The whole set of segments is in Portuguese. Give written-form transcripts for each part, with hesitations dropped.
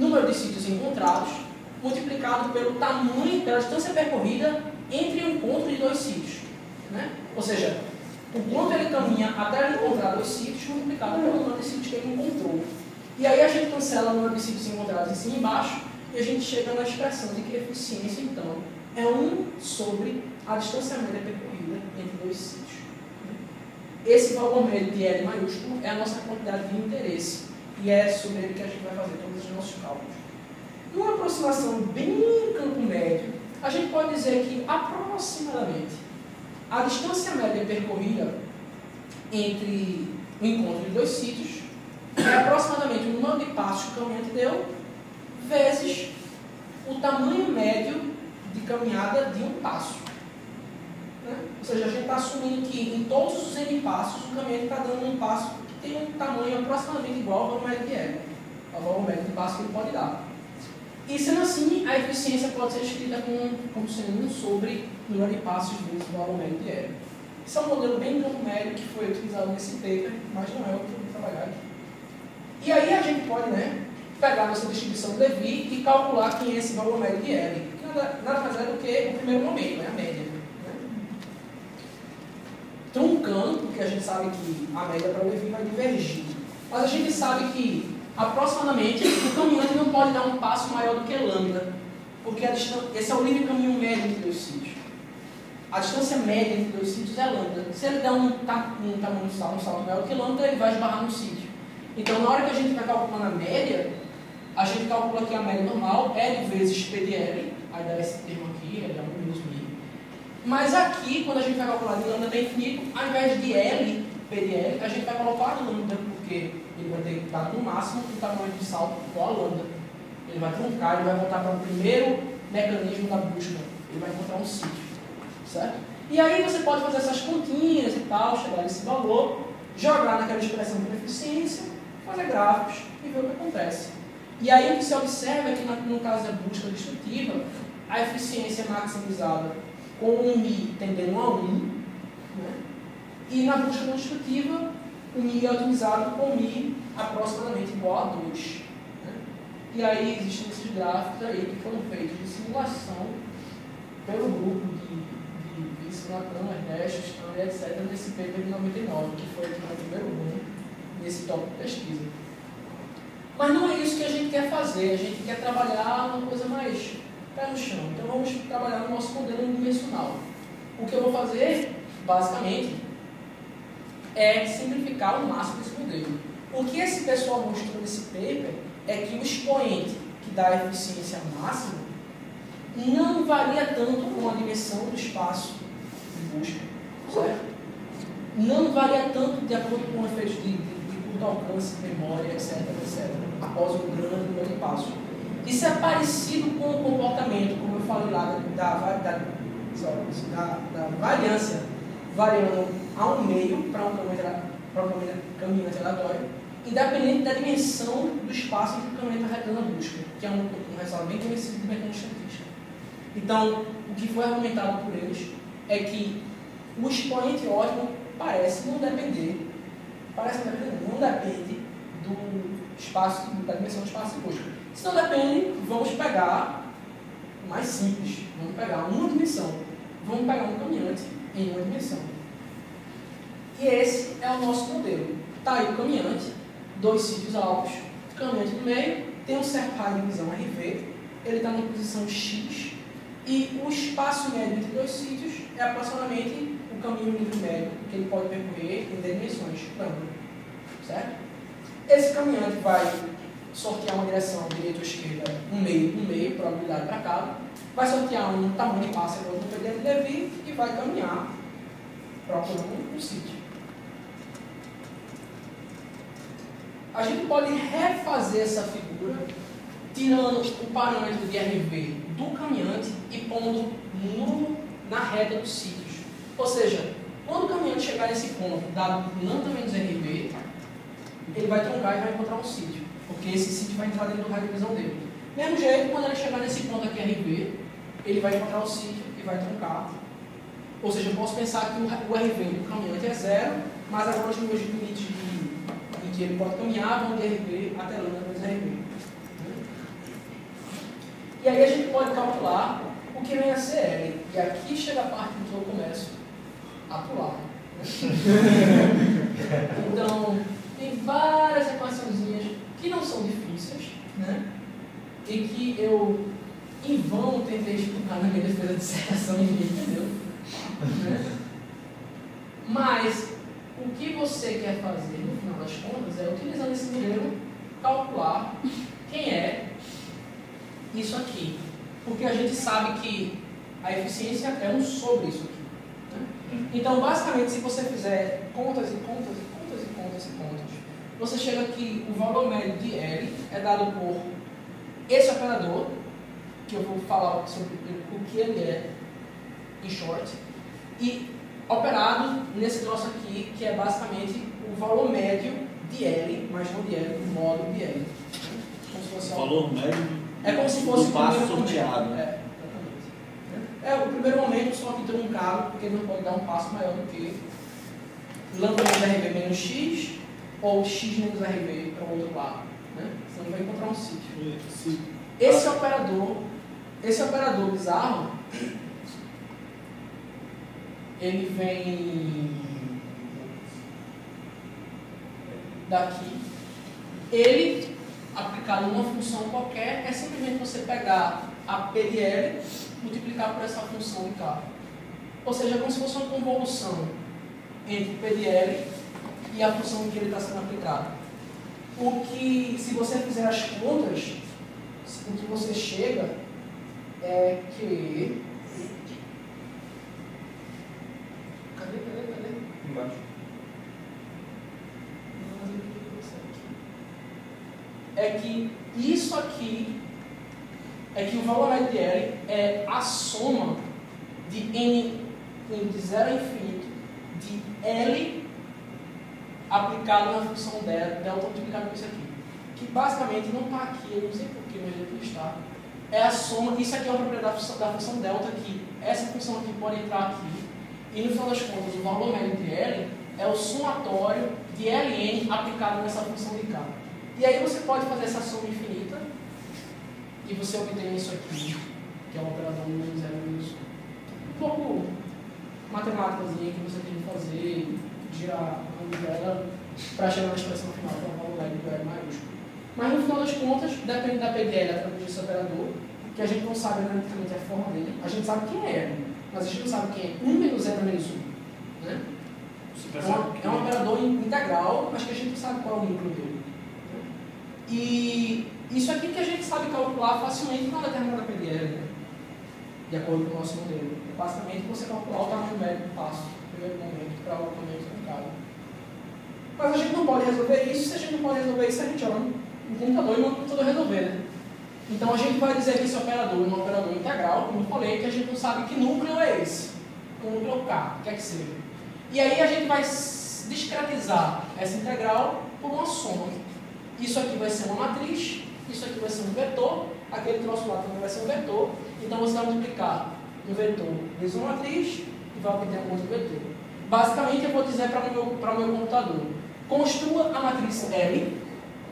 número de sítios encontrados, multiplicado pelo tamanho, pela distância percorrida entre o encontro de dois sítios. Né? Ou seja, o quanto ele caminha até ele encontrar dois sítios, multiplicado pelo número de sítios que ele encontrou. E aí a gente cancela o número de sítios encontrados em cima e embaixo, e a gente chega na expressão de que a eficiência, então, é 1 sobre a distância média percorrida entre dois sítios. Esse valor médio de L maiúsculo é a nossa quantidade de interesse, e é sobre ele que a gente vai fazer todos os nossos cálculos. Numa aproximação bem em campo médio, a gente pode dizer que, aproximadamente, a distância média percorrida entre o encontro de dois sítios é aproximadamente o número de passos que o caminhante deu vezes o tamanho médio de caminhada de um passo. Né? Ou seja, a gente está assumindo que em todos os N passos o caminhante está dando um passo que tem um tamanho aproximadamente igual ao valor médio de L, ao valor médio de passo que ele pode dar. E sendo assim, a eficiência pode ser escrita como sendo 1 sobre o número de passos vezes o valor médio de L. Esse é um modelo bem campo médio que foi utilizado nesse paper, mas não é o que eu vou trabalhar aqui. E aí a gente pode, né, pegar nossa distribuição de Levy e calcular quem é esse valor médio de L, que nada mais é do que o primeiro momento, né, a média. Né? Truncando, porque a gente sabe que a média para o Levy vai divergir. Mas a gente sabe que, aproximadamente, o caminhante não pode dar um passo maior do que lambda, porque esse é o livre caminho médio entre dois sítios. A distância média entre dois sítios é lambda. Se ele der um salto maior do que lambda, ele vai esbarrar no sítio. Então, na hora que a gente vai calculando a média, a gente calcula aqui a média normal, L vezes P de L, aí dá esse termo aqui, L é 1 menos μ. Mas aqui, quando a gente vai calcular de lambda até infinito, ao invés de L, P de L, a gente vai colocar a lambda, porque ele vai ter dado no máximo o tamanho de salto igual a lambda. Ele vai truncar, ele vai voltar para o primeiro mecanismo da busca, ele vai encontrar um sítio, certo? E aí você pode fazer essas continhas e tal, chegar nesse valor, jogar naquela expressão de eficiência, fazer gráficos e ver o que acontece. E aí o que se observa é que no caso da busca destrutiva, a eficiência é maximizada com um μ tendendo a 1, né? E na busca não destrutiva, o μ é otimizado com μ aproximadamente igual a 2. Né? E aí existem esses gráficos aí que foram feitos de simulação pelo grupo de Vice, Natan, Ernesto, Stanley, etc., nesse paper de 99, que foi aqui no primeiro ano, nesse tópico de pesquisa. Mas não é isso que a gente quer fazer, a gente quer trabalhar uma coisa mais pé no chão. Então vamos trabalhar no nosso modelo unidimensional. O que eu vou fazer, basicamente, é simplificar ao máximo esse modelo. O que esse pessoal mostrou nesse paper é que o expoente que dá a eficiência máxima não varia tanto com a dimensão do espaço de busca, certo? Não varia tanto de acordo com efeitos de curto alcance, memória, etc., após um grande número de passos. Isso é parecido com o comportamento, como eu falei lá, da variância variando a 1,5 para um caminhante aleatório, independente da dimensão do espaço em que o caminhante está realizando a busca, que é um resultado bem conhecido de mecânica estatística. Então, o que foi argumentado por eles é que o expoente ótimo parece não depende do espaço, da dimensão do espaço de busca. Se não depende, vamos pegar o mais simples, vamos pegar uma dimensão, vamos pegar um caminhante em uma dimensão. E esse é o nosso modelo. Está aí o caminhante, dois sítios alvos, o caminhante no meio, tem um certo raio de divisão RV, ele está na posição X, e o espaço médio entre dois sítios é aproximadamente o caminho livre médio que ele pode percorrer em dimensões lambda, certo? Esse caminhante vai sortear uma direção direita ou esquerda, um meio, probabilidade para cada, vai sortear um tamanho de passo igual ao PDL de Levy e vai caminhar procurando um sítio. A gente pode refazer essa figura tirando o parâmetro de RV do caminhante e pondo na reta dos sítios. Ou seja, quando o caminhante chegar nesse ponto, dado lambda menos RV, ele vai truncar e vai encontrar um sítio, porque esse sítio vai entrar dentro do raio de visão dele. Mesmo jeito, quando ele chegar nesse ponto aqui RV, ele vai encontrar o sítio e vai truncar. Ou seja, eu posso pensar que o RV do caminhante é 0, mas agora os meus limites em que ele pode caminhar vão de RV até lambda menos RV. aí a gente pode calcular o que vem a ser L. E aqui chega a parte em que eu começo a pular. Então, tem várias equaçõezinhas que não são difíceis, né? E que eu, em vão, tentei explicar na minha defesa de dissertação e ninguém entendeu. Né? Mas, o que você quer fazer, no final das contas, é, utilizando esse modelo, calcular quem é isso aqui. Porque a gente sabe que a eficiência é um sobre isso aqui. Né? Então, basicamente, se você fizer contas e contas e contas e contas e contas, você chega que o valor médio de L é dado por esse operador, que eu vou falar sobre o que ele é em short, e operado nesse troço aqui, que é basicamente o valor médio de L, mas não de L, do módulo de L. Como se fosse o valor médio é como se fosse do passo sorteado. É, exatamente. É, o primeiro momento só que truncado, porque ele não pode dar um passo maior do que lambda menos RV menos X, ou X menos RV para o outro lado. Né? Você não vai encontrar um sítio. Esse operador bizarro, ele vem daqui. Ele, aplicado numa função qualquer, é simplesmente você pegar a P de L, multiplicar por essa função de K. Ou seja, é como se fosse uma convolução entre P de L e a função em que ele está sendo aplicado. O que, se você fizer as contas, o que você chega é que... Cadê? Embaixo. É que isso aqui é que o valor médio de L é a soma de n de 0 a infinito de L aplicado na função delta multiplicado por isso aqui. Que basicamente não está aqui, eu não sei porquê, mas ele está. É a soma, isso aqui é uma propriedade da função delta aqui. Essa função aqui pode entrar aqui. E no final das contas, o valor médio de L é o somatório de Ln aplicado nessa função de K. E aí você pode fazer essa soma infinita e você obtém isso aqui, que é um operador menos zero menos 1. Um pouco matemáticazinha que você tem que fazer, girar ela para chegar na expressão final, que é o valor médio do L maiúsculo. Mas no final das contas, depende da PDL através desse operador, que a gente não sabe analiticamente a forma dele. A gente sabe quem é L, mas a gente não sabe quem é 1 menos 0 menos 1. Né? É um operador integral, mas que a gente não sabe qual é o núcleo dele. E isso aqui que a gente sabe calcular facilmente numa determinada PDL, né? De acordo com o nosso modelo. Basicamente, você calcular o tamanho médio do passo, no primeiro momento, para o alocamento truncado. Mas a gente não pode resolver isso. Se a gente não pode resolver isso, a gente olha no computador e no computador resolver, né? Então a gente vai dizer que esse operador é um operador integral, como eu falei, que a gente não sabe que núcleo é esse. O núcleo K, quer que seja. E aí a gente vai discretizar essa integral por uma soma. Isso aqui vai ser uma matriz, isso aqui vai ser um vetor, aquele troço lá também vai ser um vetor. Então você vai multiplicar um vetor vezes uma matriz e vai obter um outro vetor. Basicamente eu vou dizer para o meu computador: construa a matriz L.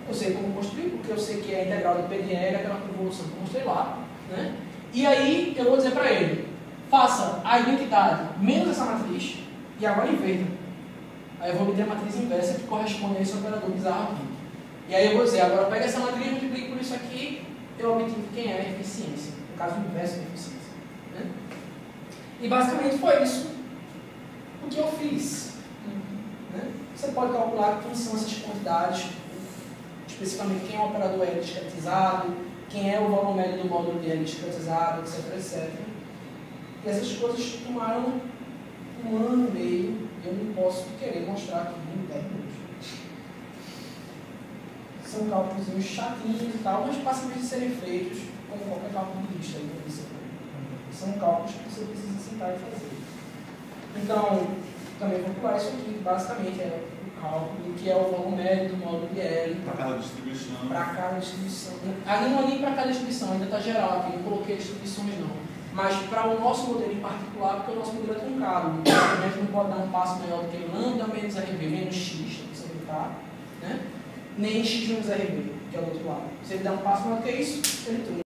Eu sei como construir, porque eu sei que é a integral de P de L, aquela convolução que eu mostrei lá. Né? E aí eu vou dizer para ele: faça a identidade menos essa matriz e agora inverta. Aí eu vou obter a matriz inversa que corresponde a esse operador bizarro aqui. E aí eu vou dizer: agora pega essa matriz, multiplique por isso aqui, eu obtive quem é a eficiência. No caso, o inverso da eficiência. Né? E basicamente foi isso o que eu fiz. Né? Você pode calcular quem são essas quantidades, especificamente quem é o operador L discretizado, quem é o valor médio do módulo de L discretizado, etc, etc. E essas coisas tomaram 1 ano e meio, e eu não posso querer mostrar aqui em 10 minutos. São cálculos chatinhos e tal, mas passam de serem feitos como qualquer cálculo de lista. São cálculos que você precisa sentar e fazer. Então, também vou pular isso aqui, que basicamente é o cálculo, que é o valor médio do módulo de L. Para cada distribuição. Para cada distribuição. Ainda não é nem para cada distribuição, ainda está geral aqui, não coloquei distribuições não. Mas para o nosso modelo em particular, porque o nosso modelo é truncado. Então, a gente não pode dar um passo maior do que lambda menos RV menos X, que você brincar, né? Nem X menos RV, que é o outro lado. Se ele der um passo maior do que isso, ele trunca.